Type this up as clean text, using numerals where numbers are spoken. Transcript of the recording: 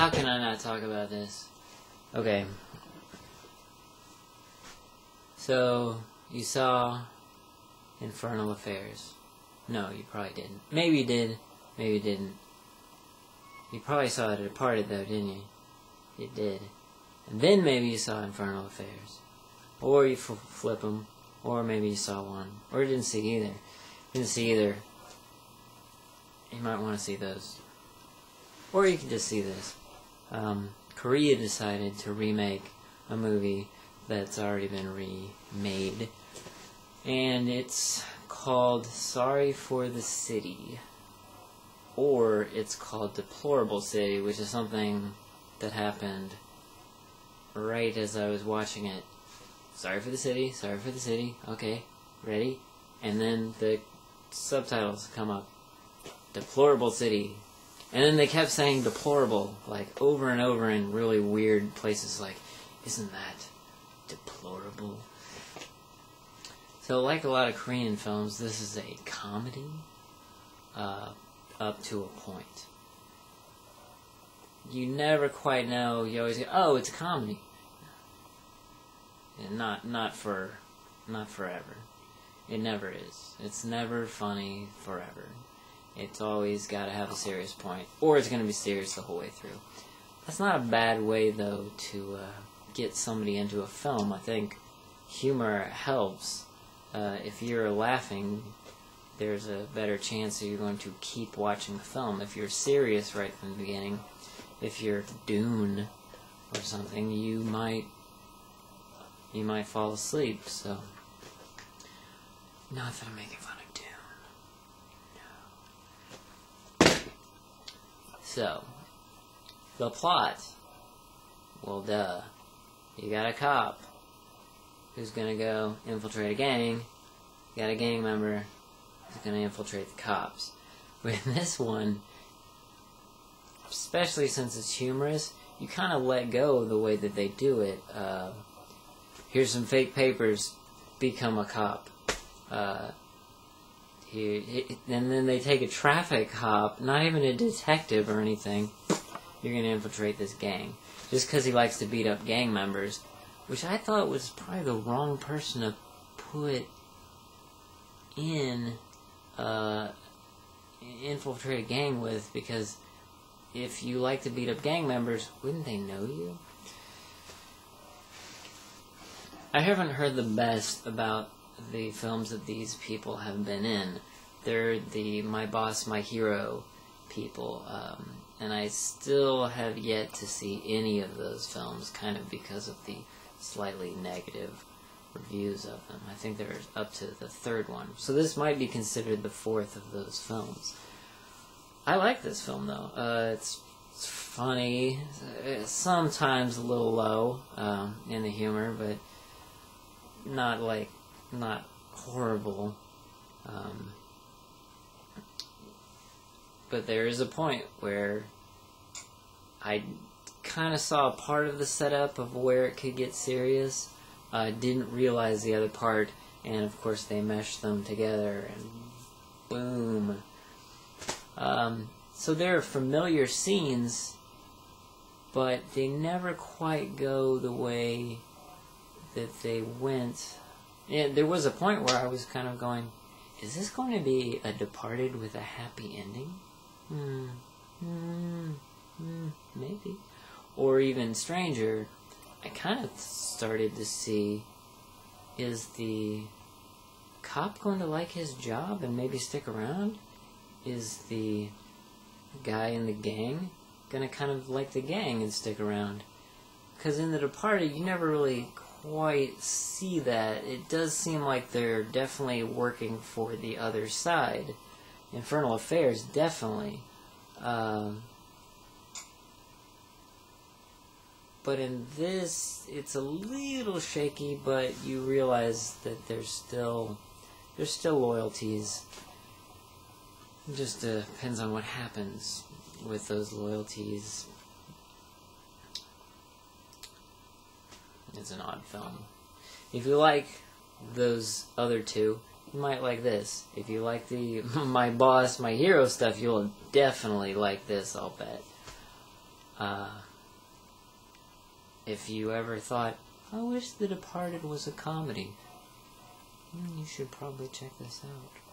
How can I not talk about this? Okay. So, you saw Infernal Affairs. No, you probably didn't. Maybe you did, maybe you didn't. You probably saw it at Departed though, didn't you? You did. And then maybe you saw Infernal Affairs. Or you flip them. Or maybe you saw one. Or you didn't see either. Didn't see either. You might want to see those. Or you can just see this. Korea decided to remake a movie that's already been remade. And it's called Sorry for the City. Or it's called Deplorable City, which is something that happened right as I was watching it. Sorry for the city, sorry for the city, okay, ready? And then the subtitles come up. Deplorable City. And then they kept saying deplorable, like, over and over in really weird places, like, isn't that deplorable? So, like a lot of Korean films, this is a comedy, up to a point. You never quite know, you always go, oh, it's a comedy. And not forever. It never is. It's never funny forever. It's always got to have a serious point, or it's going to be serious the whole way through. That's not a bad way, though, to get somebody into a film. I think humor helps. If you're laughing, there's a better chance that you're going to keep watching the film. If you're serious right from the beginning, if you're Dune or something, you might fall asleep. So, not that I'm making fun of Dune. So, the plot. Well, duh. You got a cop who's gonna go infiltrate a gang. You got a gang member who's gonna infiltrate the cops. But in this one, especially since it's humorous, you kind of let go of the way that they do it. Here's some fake papers, become a cop. And then they take a traffic cop, not even a detective or anything. You're going to infiltrate this gang. Just because he likes to beat up gang members, which I thought was probably the wrong person to put in, infiltrate a gang with, because if you like to beat up gang members, wouldn't they know you? I haven't heard the best about the films that these people have been in. They're the My Boss, My Hero people, and I still have yet to see any of those films, kind of because of the slightly negative reviews of them. I think they're up to the third one. So this might be considered the fourth of those films. I like this film, though. It's funny, sometimes a little low in the humor, but not horrible. But there is a point where I kind of saw a part of the setup of where it could get serious. I didn't realize the other part, and of course they meshed them together, and boom. So there are familiar scenes, but they never quite go the way that they went. And there was a point where I was kind of going, is this going to be a Departed with a happy ending? Maybe. Or even stranger, I kind of started to see, is the cop going to like his job and maybe stick around? Is the guy in the gang going to kind of like the gang and stick around? Because in The Departed, you never really quite see that. It does seem like they're definitely working for the other side. Infernal Affairs, definitely. But in this, it's a little shaky, but you realize that there's still loyalties. It just depends on what happens with those loyalties. It's an odd film. If you like those other two, you might like this. If you like the My Boss, My Hero stuff, you'll definitely like this, I'll bet. If you ever thought, I wish The Departed was a comedy, you should probably check this out.